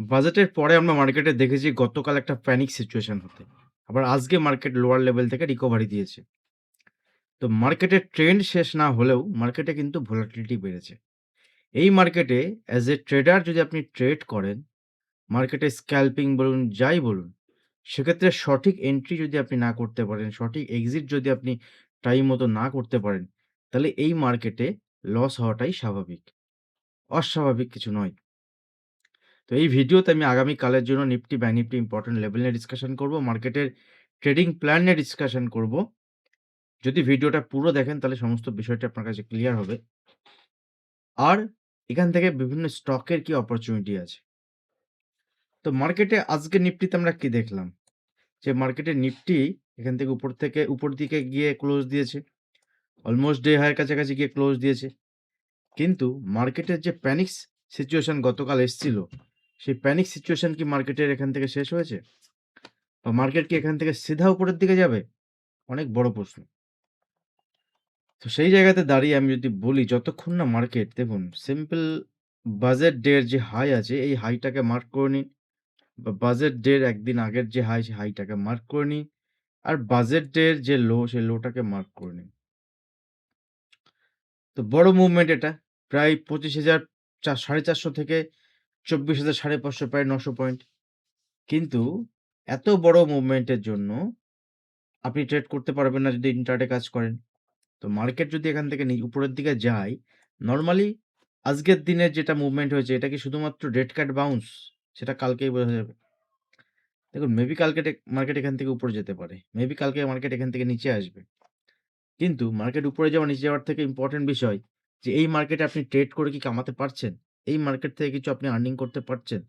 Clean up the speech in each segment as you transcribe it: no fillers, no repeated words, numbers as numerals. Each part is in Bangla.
বাজেটের পরে আমরা মার্কেটে দেখেছি গতকাল একটা প্যানিক সিচুয়েশন হতে। আবার আজকে মার্কেট লোয়ার লেভেল থেকে রিকভারি দিয়েছে। তো মার্কেটের ট্রেন্ড শেষ না হলেও মার্কেটে কিন্তু ভোলাটিলিটি বেড়েছে। এই মার্কেটে অ্যাজ এ ট্রেডার যদি আপনি ট্রেড করেন, মার্কেটে স্ক্যাল্পিং বলুন, যাই বলুন, সেক্ষেত্রে সঠিক এন্ট্রি যদি আপনি না করতে পারেন, সঠিক এক্সিট যদি আপনি টাইম মতো না করতে পারেন, তাহলে এই মার্কেটে লস হওয়াটাই স্বাভাবিক। অস্বাভাবিক কিছু নয়। তো এই ভিডিওতে আমি আগামীকালের জন্য Nifty, bank Nifty important level নিয়ে ডিসকাশন করব। মার্কেটের ট্রেডিং প্ল্যান নিয়ে ডিসকাশন করব। যদি ভিডিওটা পুরো দেখেন তাহলে সমস্ত বিষয়টি আপনার কাছে ক্লিয়ার হবে। আর এখান থেকে বিভিন্ন স্টকের কি অপরচুনিটি আছে। তো মার্কেটে আজকে নিফটিতে আমরা কি দেখলাম? যে মার্কেটে নিফটি এখান থেকে উপর দিকে গিয়ে ক্লোজ দিয়েছে। অলমোস্ট ডে হাইয়ের কাছাকাছি গিয়ে ক্লোজ দিয়েছে। কিন্তু মার্কেটের যে প্যানিক সিচুয়েশন গতকাল এসছিল, সেই প্যানিক সিচুয়েশন কি মার্কেটের এখান থেকে শেষ হয়েছে? বা মার্কেট কি এখান থেকে সিধা উপরের দিকে যাবে? অনেক বড় প্রশ্ন। তো সেই জায়গাতে দাঁড়িয়ে আমি যদি বলি যতক্ষণ না মার্কেট দেখুন সিম্পল বাজেট ডে এর যে হাই আছে এই হাইটাকে মার্ক করে নিন বা বাজেট ডে এর একদিন আগের যে হাই সেই হাইটাকে মার্ক করে নিন। আর বাজেট ডে এর যে লো সেই লোটাকে মার্ক করে নিন। তো বড় মুভমেন্ট এটা। প্রায় ২৫,০০০ ৪৫০০ থেকে ২৪,৫০০ প্রায় ৯০০ পয়েন্ট। কিন্তু এত বড় মুভমেন্টের জন্য আপনি ট্রেড করতে পারবেন না যদি ইন্ট্রাডে কাজ করেন। তো মার্কেট যদি এখান থেকে উপরের দিকে যায়, নরমালি আজকের দিনের যেটা মুভমেন্ট হয়েছে এটা কি শুধুমাত্র রেড কাট বাউন্স? সেটা কালকেই বোঝা যাবে। দেখুন মেবি কালকে মার্কেট এখান থেকে উপরে যেতে পারে। মেবি কালকে মার্কেট এখান থেকে নিচে আসবে। কিন্তু মার্কেট উপরে যাওয়া নিচে যাওয়ার থেকে ইম্পোর্টেন্ট বিষয় যে এই মার্কেটে আপনি ট্রেড করে কি কামাতে পারছেন? এই মার্কেট থেকে কিছু আপনি আর্নিং করতে পারছেন?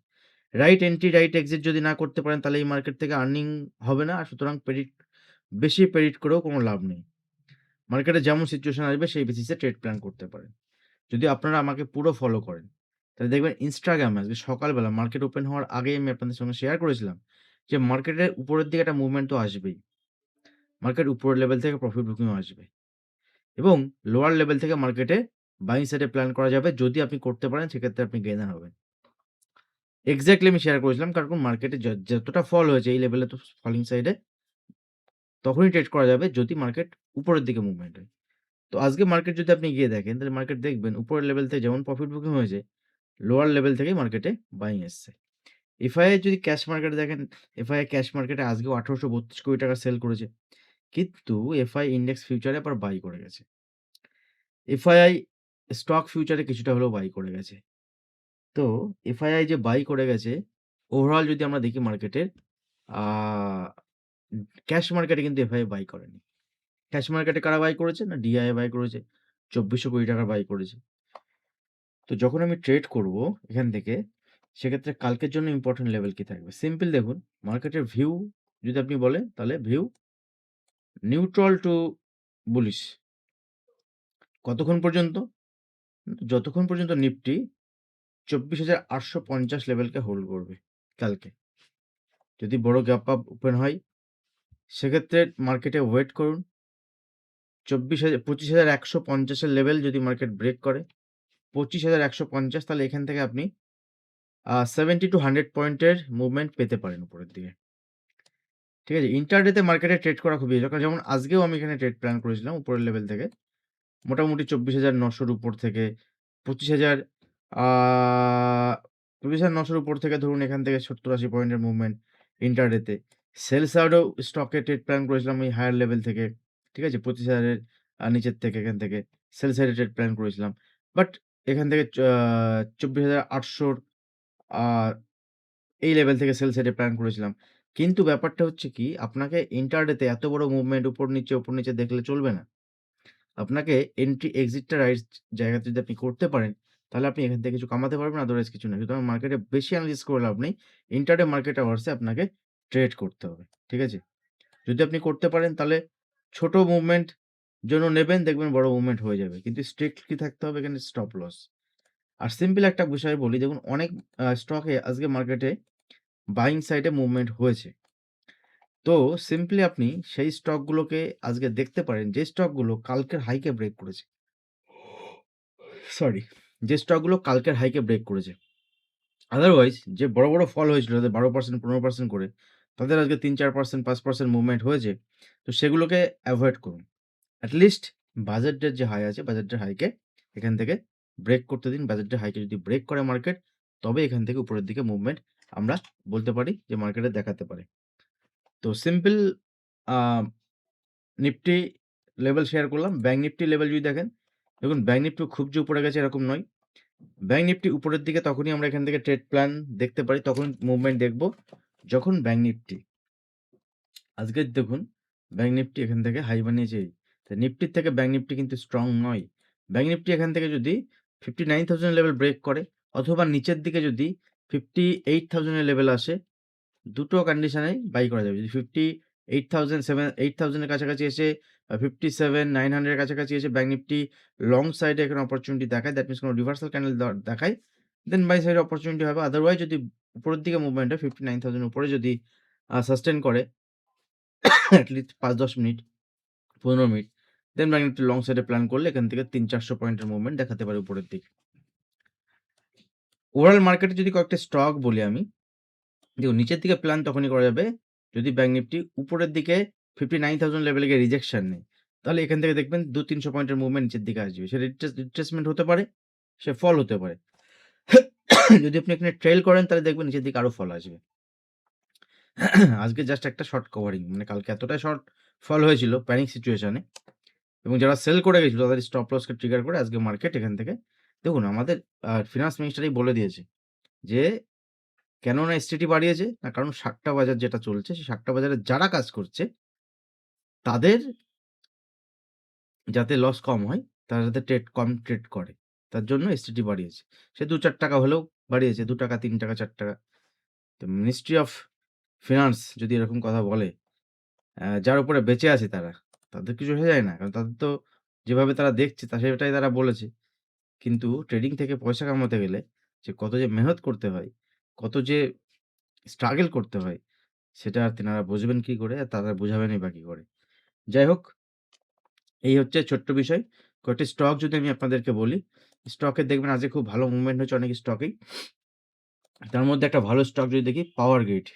রাইট এন্ট্রি, রাইট এক্সিট যদি না করতে পারেন তাহলে এই মার্কেট থেকে আর্নিং হবে না। আর সুতরাং বেশি প্রেডিক্ট করেও কোনো লাভ নেই। মার্কেটে যেমন সিচুয়েশন আসবে সেই বেসিসে ট্রেড প্ল্যান করতে পারেন। যদি আপনারা আমাকে পুরো ফলো করেন, তাহলে দেখবেন ইনস্টাগ্রামে আজকে সকালবেলা মার্কেট ওপেন হওয়ার আগেই আমি আপনাদের সঙ্গে শেয়ার করেছিলাম যে মার্কেটের উপরের দিকে একটা মুভমেন্ট তো আসবেই। মার্কেট উপরের লেভেল থেকে প্রফিট বুকিংও আসবে এবং লোয়ার লেভেল থেকে মার্কেটে বাইং সাইডে প্ল্যান করা যাবে। যদি আপনি করতে পারেন সেক্ষেত্রে আপনি গেইনার হবেন। এক্সাক্টলি আমি শেয়ার করেছিলাম কারণ মার্কেটে যতটা ফল হয়েছে এই লেভেলে তো ফলিং সাইডে তখনই ট্রেড করা যাবে যদি মার্কেট উপরের দিকে মুভমেন্ট হয়। তো আজকে মার্কেট যদি আপনি গিয়ে দেখেন তাহলে মার্কেট দেখবেন উপরের লেভেল থেকে যেমন প্রফিট বুকিং হয়েছে, লোয়ার লেভেল থেকেই মার্কেটে বাইং এসছে। এফআইআই যদি ক্যাশ মার্কেটে দেখেন, এফআইআই ক্যাশ মার্কেটে আজকেও ৳১৮৩২ সেল করেছে। কিন্তু এফআই ইন্ডেক্স ফিউচারে আবার বাই করে গেছে। এফআইআই স্টক ফিউচারে কিছুটা হলেও বাই করে গেছে। তো এফআইআই যে বাই করে গেছে, ওভারঅল যদি আমরা দেখি মার্কেটের আ ক্যাশ মার্কেটে কিন্তু এফআইআই বাই করেনি। ক্যাশ মার্কেটে কারা বাই করেছে? না ডিআইএ বাই করেছে। ৳২৪০০ বাই করেছে। তো যখন আমি ট্রেড করব এখান থেকে, সেক্ষেত্রে কালকের জন্য ইম্পোর্টেন্ট লেভেল কি থাকবে? সিম্পল দেখুন, মার্কেটের ভিউ যদি আপনি বলেন, তাহলে ভিউ নিউট্রাল টু বুলিশ। কতক্ষণ পর্যন্ত? যতক্ষণ পর্যন্ত নিফটি ২৪,৮৫০ লেভেলকে হোল্ড করবে কালকে। যদি বড় গ্যাপ আপ ওপেন হয়, সেক্ষেত্রে মার্কেটে ওয়েট করুন। ২৫,১৫০ এর লেভেল যদি মার্কেট ব্রেক করে, ২৫,১৫০ তাহলে এখান থেকে আপনি 70 টু 100 পয়েন্টের মুভমেন্ট পেতে পারেন উপরের দিকে। ঠিক আছে? ইন্টারডেতে মার্কেটে ট্রেড করা খুবই যেমন আজকেও আমি এখানে ট্রেড প্ল্যান করেছিলাম উপরের লেভেল থেকে। মোটামুটি ২৪,৯০০ র উপর থেকে ২৫,০০০ আ ২৪,৯০০ র উপর থেকে ধরুন এখান থেকে ৭০-৮০ পয়েন্টের মুভমেন্ট ইন্টারডেতে। সেল সাইডেও স্টকে ট্রেড প্ল্যান করেছিলাম ওই হায়ার লেভেল থেকে। ঠিক আছে? ২৫,০০০ এর নিচের থেকে এখান থেকে সেল সাইডে ট্রেড প্ল্যান করেছিলাম। বাট এখান থেকে ২৪,৮০০ আ এই লেভেল থেকে সেল সাইডে প্ল্যান করেছিলাম। কিন্তু ব্যাপারটা হচ্ছে কি আপনাকে ইন্টারডেতে এত বড় মুভমেন্ট উপর নিচে দেখলে চলবে না। আপনাকে এন্ট্রি এক্সিট টা রাইট জায়গাতে যদি আপনি করতে পারেন, তাহলে আপনি এখান থেকে কিছু কামাতে পারবেন, আদারওয়াইজ কিছু না। সুতরাং মার্কেটে বেশি এনালাইসিস করে লাভ নেই। ইন্ট্রাডে মার্কেট আওয়ার্স এ আপনাকে ট্রেড করতে হবে। ঠিক আছে? যদি আপনি করতে পারেন তাহলে ছোট মুভমেন্ট জন্য নেবেন, দেখবেন বড় মুভমেন্ট হয়ে যাবে। কিন্তু স্ট্রিক্ট কি থাকতে হবে এখানে স্টপ লস। আর সিম্পল একটা বিষয় বলি দেখুন অনেক স্টকে আজকে মার্কেটে বাইং সাইড এ মুভমেন্ট হয়েছে। তো সিম্পলি আপনি সেই স্টকগুলোকে আজকে দেখতে পারেন যে স্টকগুলো কালকের হাইকে ব্রেক করেছে। সরি, যে স্টকগুলো কালকের হাইকে ব্রেক করেছে। আদারওয়াইজ যে বড় ফল হয়েছিল যাদের 12% 15% করে, তাদের আজকে 3-4% 5% মুভমেন্ট হয়েছে। তো সেগুলোকে এভয়েড করুন। এট লিস্ট বাজেটের যে হাই আছে, বাজেটের হাইকে এখান থেকে ব্রেক করতে দিন। বাজেটের হাইকে যদি ব্রেক করে মার্কেট, তবে এখান থেকে উপরের দিকে মুভমেন্ট আমরা বলতে পারি যে মার্কেটে দেখাতে পারে। তো সিম্পল আ নিফটি লেভেল শেয়ার করলাম। ব্যাংক নিফটি লেভেল যদি দেখেন, দেখুন ব্যাংক নিফটি খুব যে উপরে গেছে এরকম নয়। ব্যাংক নিফটি উপরের দিকে তখনই আমরা এখান থেকে ট্রেড প্ল্যান দেখতে পারি, তখন মুভমেন্ট দেখব যখন ব্যাংক নিফটি আজকে দেখুন ব্যাংক নিফটি এখান থেকে হাই বানিয়েছে। তো নিফটির থেকে ব্যাংক নিফটি কিন্তু স্ট্রং নয়। ব্যাংক নিফটি এখান থেকে যদি 59,000 লেভেল ব্রেক করে অথবা নিচের দিকে যদি 58,000 এর লেভেল আসে, দুটো কন্ডিশনেই বাই করা যাবে। যদি 8,000 এর কাছাকাছি এসে 57,900 এর কাছাকাছি এসে ব্যাংক নিফটি লং সাইডে এখানে অপরচুনিটি দেখায়, দ্যাট মিনস কোনো রিভার্সাল ক্যান্ডেল দেখায়, দেন বাই সাইডে অপরচুনিটি হবে। আদারওয়াইজ যদি উপরের দিকে মুভমেন্ট হয় 59,000 উপরে যদি সাস্টেইন করে এট লিস্ট ৫-১০ minute, ১৫ minute, then bank nifty long সাইডে প্ল্যান করলে এখান থেকে ৩-৪০০ পয়েন্টের মুভমেন্ট দেখাতে পারে উপরের দিকে। ওভারঅল মার্কেটে যদি কয়েকটা স্টক বলি আমি, দেখুন নিচের দিকে প্ল্যান তখনই করা যাবে যদি ব্যাংক নিফটি উপরের দিকে 59,000 লেভেলে গিয়ে রিজেকশন নেয়। তাহলে এখান থেকে দেখবেন ২-৩০০ পয়েন্টের মুভমেন্ট নিচের দিকে আসবে। সে রিট্রেসমেন্ট হতে পারে, সে ফল হতে পারে। যদি আপনি এখানে ট্রেল করেন তাহলে দেখবেন নিচের দিকে আরো ফল আসবে। আজকে জাস্ট একটা শর্ট কভারিং, মানে কালকে এতটাই শর্ট ফল হয়েছিল প্যানিক সিচুয়েশনে, এবং যারা সেল করে গেছিল তাদের স্টপ লসকে ট্রিগার করে আজকে মার্কেট এখান থেকে দেখুন আমাদের ফিনান্স মিনিস্টারই বলে দিয়েছে যে কেন না এসটিটি বাড়িয়েছে? না কারণ ৭ টা বাজার যেটা চলছে, সেই ৭ টা বাজারে যারা কাজ করছে, তাদের যাতে লস কম হয়, তারা যাতে কম ট্রেড করে। তার জন্য এসটিটি বাড়িয়েছে। সে ৳২-৳৪ হলেও বাড়িয়েছে। ৳২, ৳৩, ৳৪। তো মিনিস্ট্রি অফ ফিনান্স যদি এরকম কথা বলে, যার উপরে বেঁচে আছে তারা, তাদের কিছু হয়ে যায় না। কারণ তাদের তো যেভাবে তারা দেখছে সেটাই তারা বলেছে। কিন্তু ট্রেডিং থেকে পয়সা কামাতে গেলে যে কত যে মেহনত করতে হয়, কত যে স্ট্রাগল করতে হয়, সেটা আর তেনারা বুঝবেন কি করে? আর তারা বুঝাবেনই বা কি করে? যাই হোক, এই হচ্ছে ছোট্ট বিষয়। কয়েকটি স্টক যদি আমি আপনাদেরকে বলি, স্টকে দেখবেন আজকে খুব ভালো মুভমেন্ট হয়েছে অনেক স্টকেই। তার মধ্যে একটা ভালো স্টক যদি দেখি পাওয়ার গ্রিড।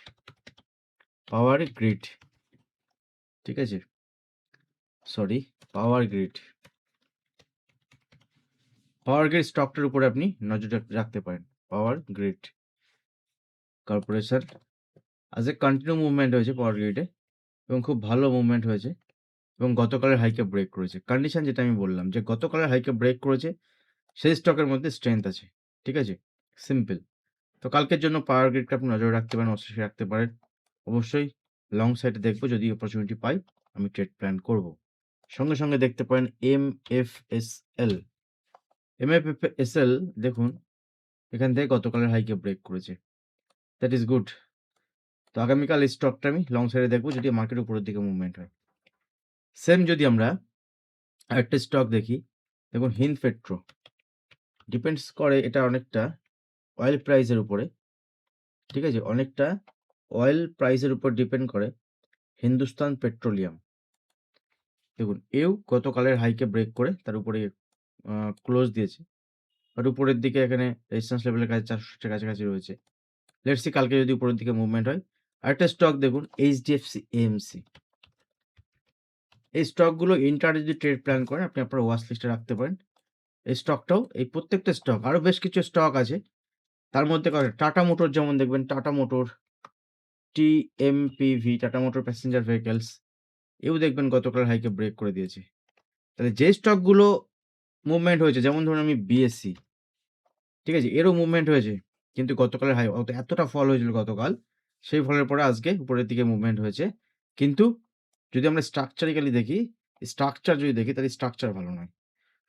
পাওয়ার গ্রিড, ঠিক আছে? Sorry, power grid. Power grid স্টকটার উপরে আপনি নজর রাখতে পারেন। Power grid corporation. আজকে কন্টিনিউ মুভমেন্ট হয়েছে পাওয়ার গ্রিডে এবং খুব ভালো মুভমেন্ট হয়েছে এবং গতকালের হাইকে ব্রেক করেছে। কন্ডিশন যেটা আমি বললাম যে গতকালের হাইকে ব্রেক করেছে, সেই স্টকের মধ্যে স্ট্রেংথ আছে। ঠিক আছে? সিম্পল। তো কালকের জন্য পাওয়ার গ্রিডকে আপনি নজরে রাখতে পারেন, অবশ্যই রাখতে পারেন। অবশ্যই লং সাইডে দেখব, যদি অপরচুনিটি পাই আমি ট্রেড প্ল্যান করব। সঙ্গে দেখতে পারেন এমএফএসএল। এমএফএসএল দেখুন এখান থেকে গতকালের হাইকে ব্রেক করেছে। That is good. তো আগামীকাল এই স্টকটা আমি লং সাইডে দেখব যদি মার্কেট উপরের দিকে মুভমেন্ট হয়। সেম যদি আমরা আরেকটা স্টক দেখি, দেখুন হিন্দ পেট্রো। ডিপেন্ডস করে এটা অনেকটা অয়েল প্রাইসের উপরে। ঠিক আছে? অনেকটা অয়েল প্রাইসের উপর ডিপেন্ড করে হিন্দুস্তান পেট্রোলিয়াম। দেখুন এও গতকালের হাইকে ব্রেক করে তার উপরে ক্লোজ দিয়েছে। বাট উপরের দিকে এখানে রেজিস্ট্যান্স লেভেলের কাছে ৪০০ এর কাছাকাছি রয়েছে। লেটস সি কালকে যদি উপরের দিকে মুভমেন্ট হয়। আরেকটা স্টক দেখুন এইচডিএফসি এএমসি। এই স্টকগুলো ইন্ট্রাডে যদি ট্রেড প্ল্যান করেন আপনি আপনার ওয়াচ লিস্টে রাখতে পারেন। এই স্টকটাও এই প্রত্যেকটা স্টক আরো বেশ কিছু স্টক আছে। তার মধ্যে টাটা মোটর যেমন দেখবেন Tata motor, TMPV, Tata motor passenger vehicles, এও দেখবেন গতকাল হাইকে ব্রেক করে দিয়েছে। তাহলে যে স্টকগুলো মুভমেন্ট হয়েছে যেমন ধরুন আমি বিএসসি, ঠিক আছে? এরও মুভমেন্ট হয়েছে। কিন্তু গতকালের হাই এতটা ফল হয়েছিল গতকাল, সেই ফলের পরে আজকে উপরের দিকে মুভমেন্ট হয়েছে। কিন্তু যদি আমরা স্ট্রাকচারিক্যালি দেখি, স্ট্রাকচার যদি দেখি তাহলে স্ট্রাকচার ভালো নয়।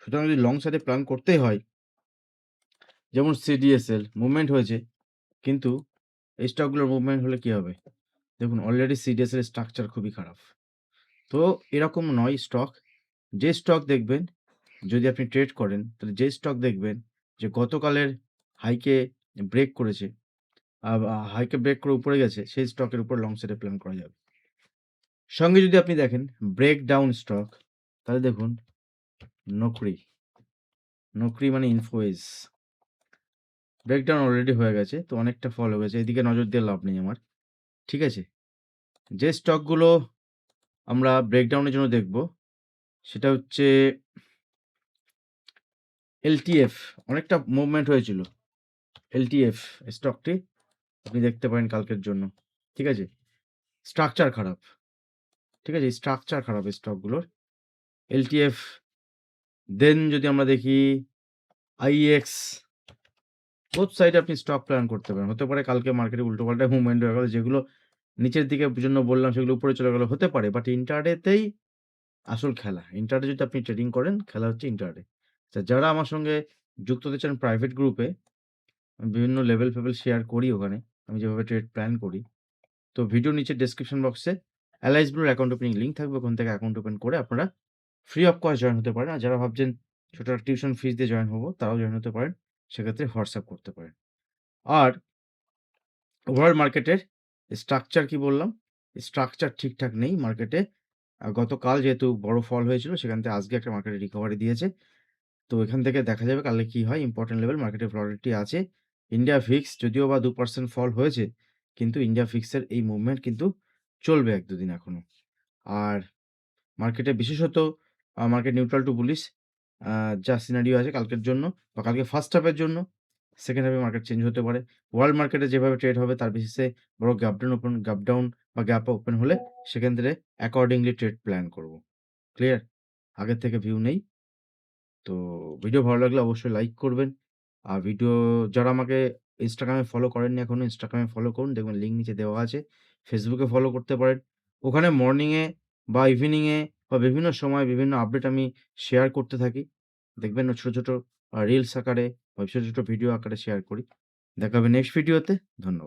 সুতরাং যদি লং সাইডে প্ল্যান করতেই হয়, যেমন সিডিএসএল মুভমেন্ট হয়েছে, কিন্তু এই স্টকগুলোর মুভমেন্ট হলে কি হবে? দেখুন অলরেডি সিডিএসএল এর স্ট্রাকচার খুবই খারাপ। তো এরকম নয় স্টক। যে স্টক দেখবেন যদি আপনি ট্রেড করেন, তাহলে যে স্টক দেখবেন যে গতকালের হাইকে ব্রেক করেছে, হাইকে ব্রেক করে উপরে গেছে, সেই স্টকের উপর লং সাইডে প্ল্যান করা যাবে। সঙ্গে যদি আপনি দেখেন ব্রেক ডাউন স্টক, তাহলে দেখুন নকরি। নকরি মানে ইনফোএজ। ব্রেকডাউন অলরেডি হয়ে গেছে। তো অনেকটা ফল হয়ে গেছে। এদিকে নজর দিয়ে লাভ নেই আমার। ঠিক আছে? যে স্টকগুলো আমরা ব্রেকডাউনের জন্য দেখব, সেটা হচ্ছে LTF অনেকটা মুভমেন্ট হয়েছিল। LTF স্টকটি আপনি দেখতে পারেন কালকের জন্য। ঠিক আছে? স্ট্রাকচার খারাপ। ঠিক আছে? স্ট্রাকচার খারাপ স্টকগুলোর। LTF দেন যদি আমরা দেখি IEX বোথ সাইডে আপনি স্টক প্ল্যান করতে পারেন। হতে পারে কালকে মার্কেটে উল্টোপাল্টা মুভমেন্ট হয়ে গেল। যেগুলো নিচের দিকে জন্য বললাম সেগুলো উপরে চলে গেল। হতে পারে। বাট ইন্ট্রাডেতেই আসল খেলা। ইন্ট্রাডে যদি আপনি ট্রেডিং করেন, খেলা হচ্ছে ইন্ট্রাডে। যারা আমার সঙ্গে যুক্ত হতে চান প্রাইভেট গ্রুপে, আমি বিভিন্ন লেভেল-ফেভেল শেয়ার করি ওখানে। আমি যেভাবে ট্রেড প্ল্যান করি। তো ভিডিওর নিচে ডেসক্রিপশন বক্সে অ্যালাইস ব্লুর অ্যাকাউন্ট ওপেনিং লিঙ্ক থাকবে। ওখান থেকে অ্যাকাউন্ট ওপেন করে আপনারা ফ্রি অফ কস্ট জয়েন হতে পারেন। আর যারা ভাবছেন ছোট একটা টিউশন ফিস দিয়ে জয়েন হবো, তারাও জয়েন হতে পারেন। সেক্ষেত্রে হোয়াটসঅ্যাপ করতে পারেন। আর ওভারঅল মার্কেটের স্ট্রাকচার কি বললাম? স্ট্রাকচার ঠিকঠাক নেই মার্কেটে। গতকাল যেহেতু বড় ফল হয়েছিল, সেখান থেকে আজকে একটা মার্কেটে রিকভারি দিয়েছে। তো এখান থেকে দেখা যাবে কালকে কি হয়। ইম্পোর্টেন্ট লেভেল মার্কেটে ভলাটিলিটি আছে। ইন্ডিয়া ভিক্স যদিও বা 2% ফল হয়েছে, কিন্তু ইন্ডিয়া ভিক্সের এই মুভমেন্ট কিন্তু চলবে ১-২ দিন এখনো। আর মার্কেটে বিশেষত মার্কেট নিউট্রাল টু বুলিশ যা সিনারিও আছে কালকের জন্য বা কালকে ফার্স্ট হাফের জন্য, সেকেন্ড হাফে মার্কেট চেঞ্জ হতে পারে। ওয়ার্ল্ড মার্কেটে যেভাবে ট্রেড হবে তার বেসিসে বড় গ্যাপ ডাউন বা গ্যাপ ওপেন হলে সেক্ষেত্রে অ্যাকর্ডিংলি ট্রেড প্ল্যান করব। ক্লিয়ার? আগের থেকে ভিউ নেই। তো ভিডিও ভালো লাগলে অবশ্যই লাইক করবেন। আর যারা আমাকে Instagram এ ফলো করেননি এখনো, Instagram এ ফলো করুন। দেখবেন লিঙ্ক নিচে দেওয়া আছে। Facebook এ ফলো করতে পারেন। ওখানে মর্নিং এ বা ইভনিং এ বা বিভিন্ন সময় বিভিন্ন আপডেট আমি শেয়ার করতে থাকি। দেখবেন ছোট রিলস আকারে বা ছোট ভিডিও আকারে শেয়ার করি। দেখা হবে নেক্সট ভিডিওতে। ধন্যবাদ।